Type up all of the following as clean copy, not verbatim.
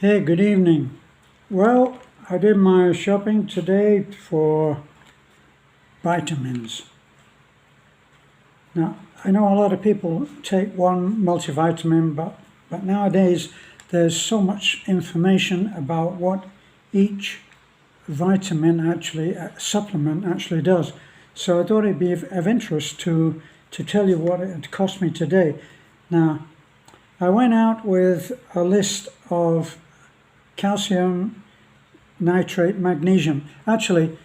Hey, good evening. Well, I did my shopping today for vitamins. Now, I know a lot of people take one multivitamin, but nowadays there's so much information about what each vitamin supplement actually does. So I thought it'd be of interest to tell you what it cost me today. Now, I went out with a list of calcium, nitrate, magnesium. Actually,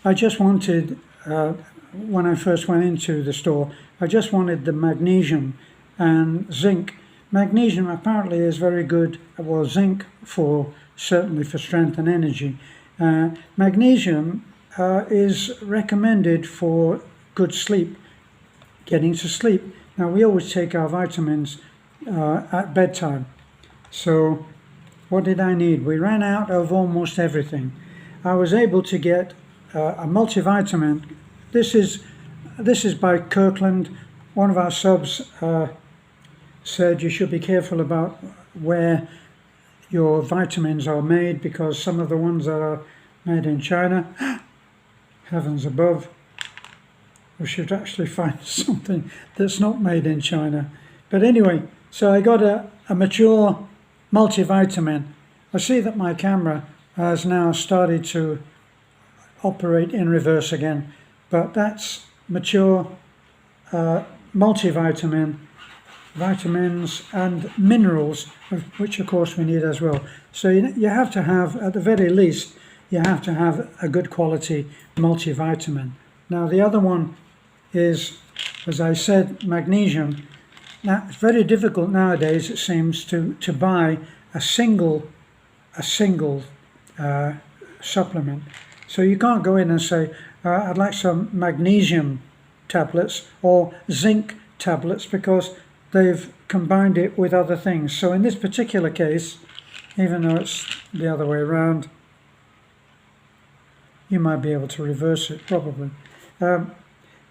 I just wanted, when I first went into the store, I just wanted the magnesium and zinc. Magnesium apparently is very good, well, zinc certainly for strength and energy. Magnesium is recommended for good sleep, getting to sleep. Now, we always take our vitamins at bedtime. So what did I need? We ran out of almost everything. I was able to get a multivitamin. This is by Kirkland. One of our subs said you should be careful about where your vitamins are made, because some of the ones that are made in China, heavens above, we should actually find something that's not made in China. But anyway, so I got a mature multivitamin. I see that my camera has now started to operate in reverse again, but that's mature multivitamin, vitamins and minerals, which of course we need as well. So you have to have, at the very least, you have to have a good quality multivitamin. Now the other one is, as I said, magnesium. Now, it's very difficult nowadays, it seems, to buy a single supplement. So you can't go in and say, I'd like some magnesium tablets or zinc tablets, because they've combined it with other things. So in this particular case, even though it's the other way around, you might be able to reverse it probably.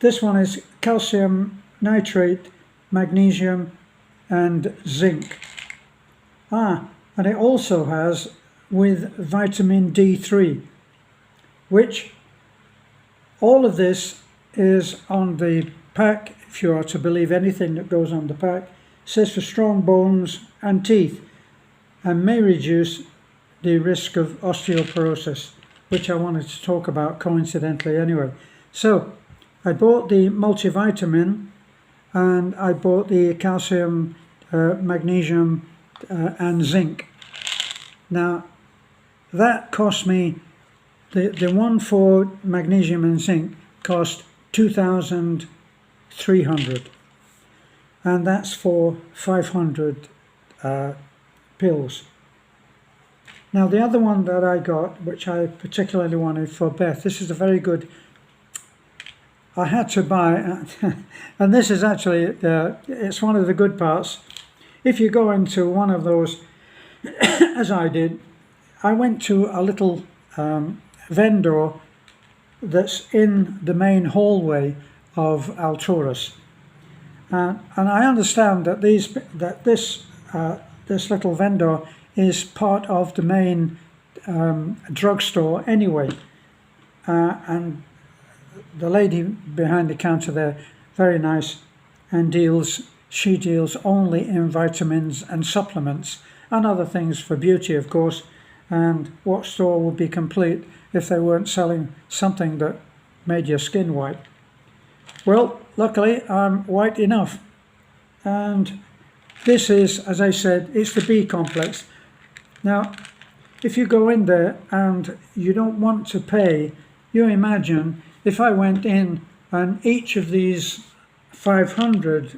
This one is calcium, nitrate, magnesium and zinc. And it also has with vitamin D3, which all of this is on the pack, if you are to believe anything that goes on the pack. It says for strong bones and teeth, and may reduce the risk of osteoporosis, which I wanted to talk about coincidentally anyway. So I bought the multivitamin, and I bought the calcium, magnesium and zinc. Now that cost me, the one for magnesium and zinc cost 2,300, and that's for 500 pills. Now the other one that I got, which I particularly wanted for Beth, this is a very good, I had to buy, and this is actually, it's one of the good parts. If you go into one of those, as I did, I went to a little vendor that's in the main hallway of Alturas. And I understand that this little vendor is part of the main drugstore anyway. And the lady behind the counter there, very nice, and she deals only in vitamins and supplements and other things for beauty, of course. And what store would be complete if they weren't selling something that made your skin white? Well, luckily I'm white enough. And this is, as I said, it's the B complex. Now, if you go in there and you don't want to pay, you imagine if I went in and each of these 500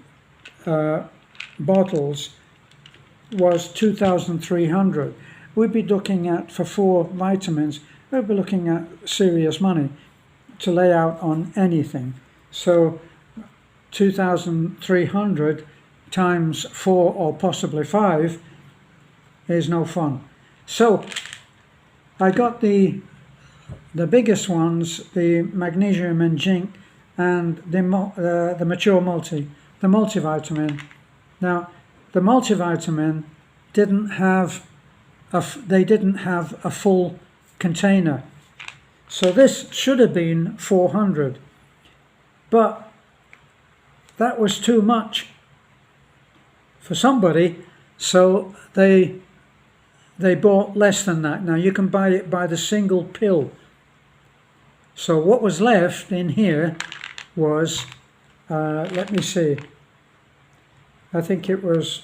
bottles was 2,300, we'd be looking at, for 4 vitamins, we'd be looking at serious money to lay out on anything. So 2,300 times 4 or possibly 5 is no fun. So I got the biggest ones, the magnesium and zinc, and the mature the multivitamin. Now, the multivitamin didn't have they didn't have a full container. So this should have been 400, but that was too much for somebody, so they bought less than that. Now you can buy it by the single pill. So what was left in here was, let me see, I think it was,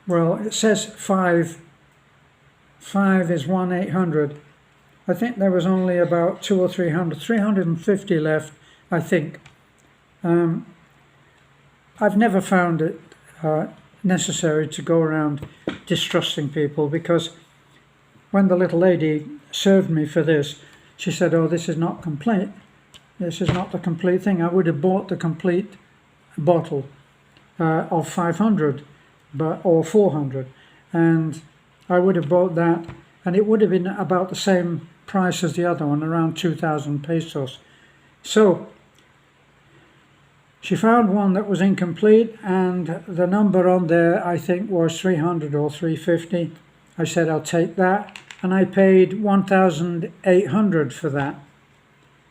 well, it says 5 is 1/800. I think there was only about 200 or 350 left, I think. I've never found it necessary to go around distrusting people, because when the little lady served me for this, she said, "Oh, this is not complete. This is not the complete thing." I would have bought the complete bottle of 500, or 400, and I would have bought that, and it would have been about the same price as the other one, around 2,000 pesos. So she found one that was incomplete, and the number on there I think was 300 or 350. I said I'll take that, and I paid 1,800 for that.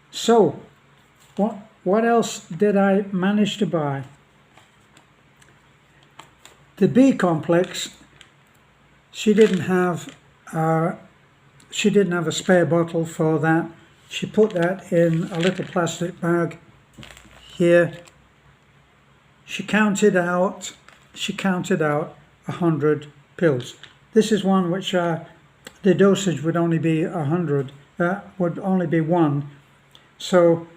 So what else did I manage to buy? The B complex, she didn't have a spare bottle for that. She put that in a little plastic bag here. She counted out 100 pills. This is one which the dosage would only be 100, would only be one. So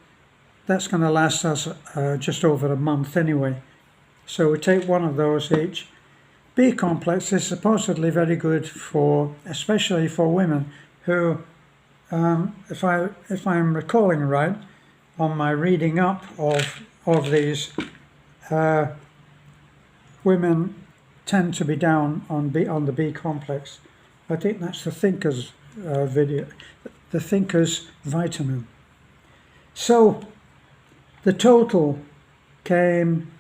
that's going to last us just over a month anyway. So we take one of those each. B complex is supposedly very good for, especially for women who, if I'm recalling right, on my reading up of these, women tend to be down on the B complex. I think that's the Thinkers video, the Thinkers vitamin. So the total came,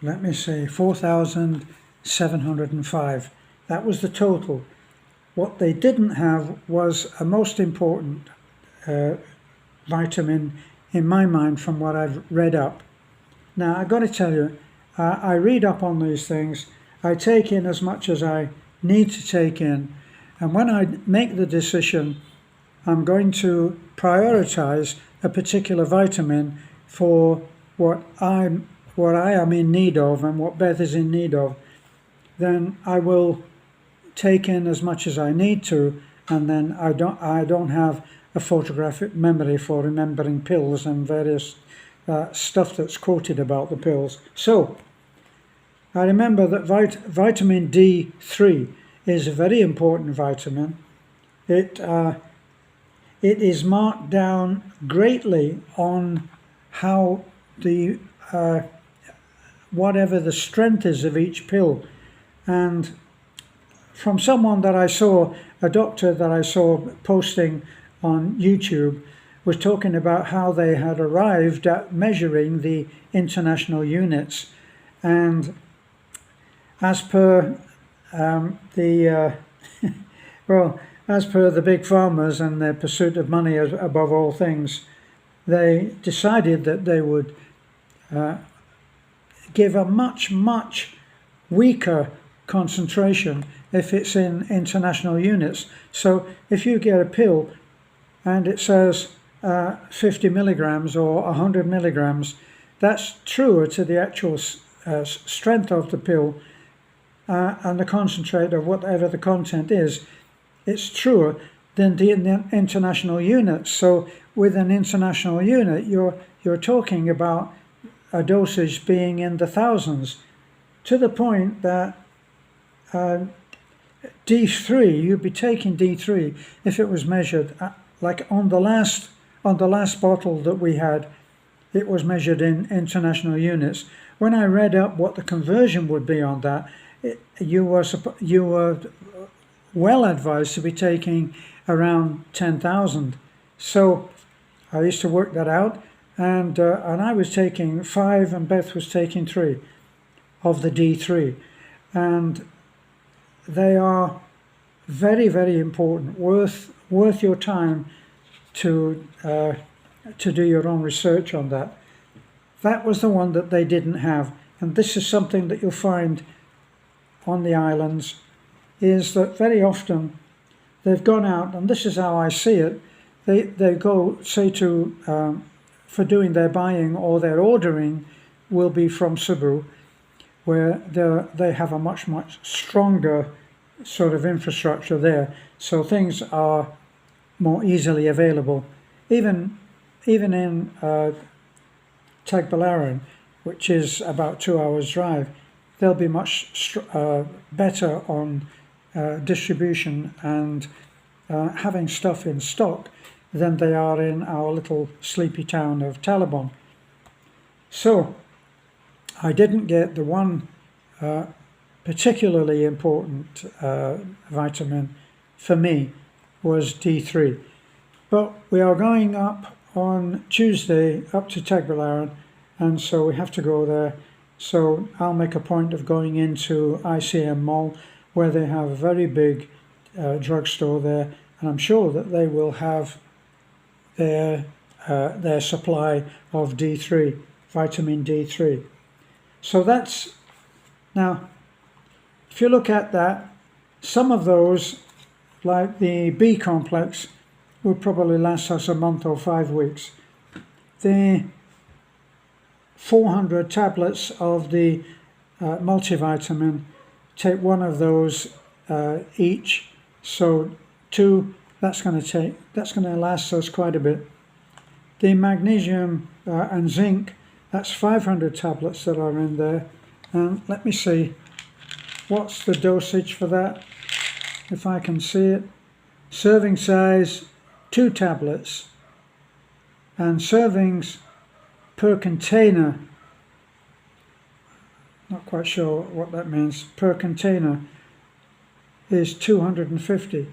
let me see, 4,705. That was the total. What they didn't have was a most important vitamin in my mind from what I've read up. Now I've got to tell you, I read up on these things, I take in as much as I need to take in, and when I make the decision, I'm going to prioritize a particular vitamin for what I am in need of and what Beth is in need of. Then I will take in as much as I need to, and then I don't have a photographic memory for remembering pills and various stuff that's quoted about the pills. So I remember that vitamin D3 is a very important vitamin. It is marked down greatly on how the whatever the strength is of each pill. And from someone that I saw, a doctor that I saw posting on YouTube, was talking about how they had arrived at measuring the international units, and as per as per the big farmers and their pursuit of money above all things, they decided that they would give a much weaker concentration if it's in international units. So if you get a pill and it says 50 milligrams or 100 milligrams, that's truer to the actual strength of the pill and the concentrate of whatever the content is. It's truer than the international units. So with an international unit, you're talking about a dosage being in the thousands, to the point that D3, you'd be taking D3 if it was measured like on the last bottle that we had, it was measured in international units. When I read up what the conversion would be on that, you were well advised to be taking around 10,000. So I used to work that out, and I was taking 5 and Beth was taking 3 of the D3, and they are very, very important, worth your time to do your own research on that. That was the one that they didn't have, and this is something that you'll find on the islands, is that very often they've gone out, and this is how I see it, they go, say, to for doing their buying or their ordering will be from Cebu, where they have a much stronger sort of infrastructure there, so things are more easily available. Even in Tagbilaran, which is about 2 hours drive, they'll be much better on distribution and having stuff in stock than they are in our little sleepy town of Talibon. So I didn't get the one particularly important vitamin for me was D3. But we are going up on Tuesday up to Tagbilaran, and so we have to go there. So I'll make a point of going into ICM Mall, where they have a very big drugstore there, and I'm sure that they will have their supply of D3, vitamin D3. So that's, now, if you look at that, some of those, like the B complex, will probably last us a month or 5 weeks. The 400 tablets of the multivitamin, take one of those each, so 2, that's going to last us quite a bit. The magnesium and zinc, that's 500 tablets that are in there, and let me see what's the dosage for that, if I can see it. Serving size 2 tablets, and servings per container, not quite sure what that means, per container is 250.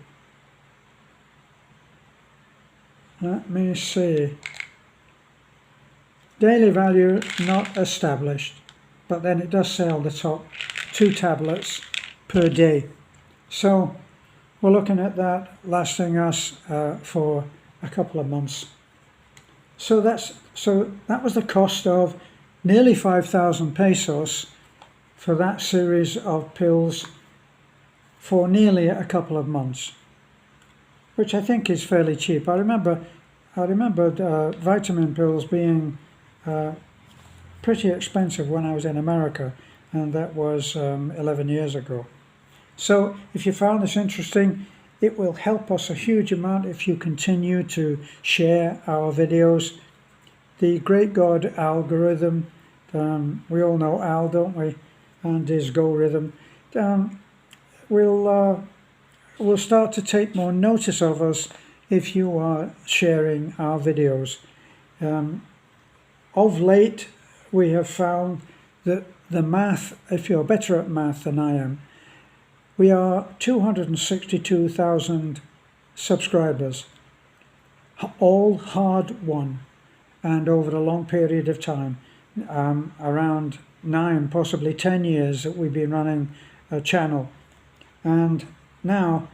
Let me see. Daily value not established, but then it does say on the top 2 tablets per day. So we're looking at that lasting us for a couple of months. So that was the cost of nearly 5,000 pesos for that series of pills for nearly a couple of months, which I think is fairly cheap. I remember vitamin pills being pretty expensive when I was in America, and that was 11 years ago. So if you found this interesting, it will help us a huge amount if you continue to share our videos. The Great God algorithm, we all know Al, don't we, and his Go rhythm, will start to take more notice of us if you are sharing our videos. Of late, we have found that the math, if you're better at math than I am, we are 262,000 subscribers, all hard won, and over a long period of time, around 9, possibly 10 years that we've been running a channel. And now,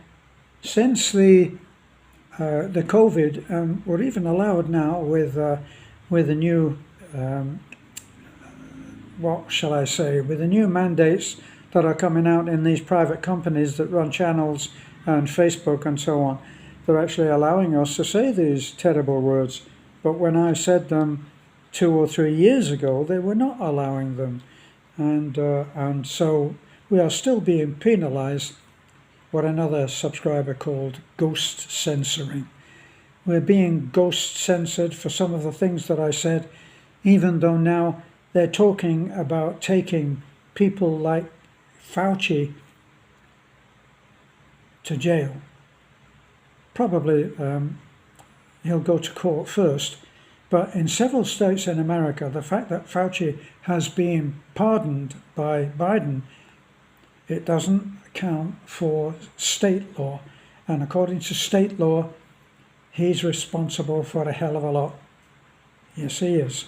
since the COVID, we're even allowed now with the new, what shall I say, with the new mandates that are coming out in these private companies that run channels and Facebook and so on. They're actually allowing us to say these terrible words. But when I said them 2 or 3 years ago, they were not allowing them. And so we are still being penalized, what another subscriber called ghost censoring. We're being ghost censored for some of the things that I said, even though now they're talking about taking people like Fauci to jail. Probably he'll go to court first, but in several states in America, the fact that Fauci has been pardoned by Biden, it doesn't count for state law, and according to state law, he's responsible for a hell of a lot. Yes, he is.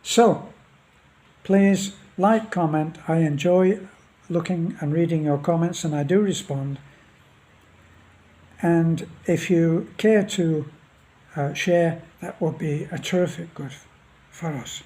So please like, comment. I enjoy looking and reading your comments, and I do respond. And if you care to share, that would be a terrific good for us.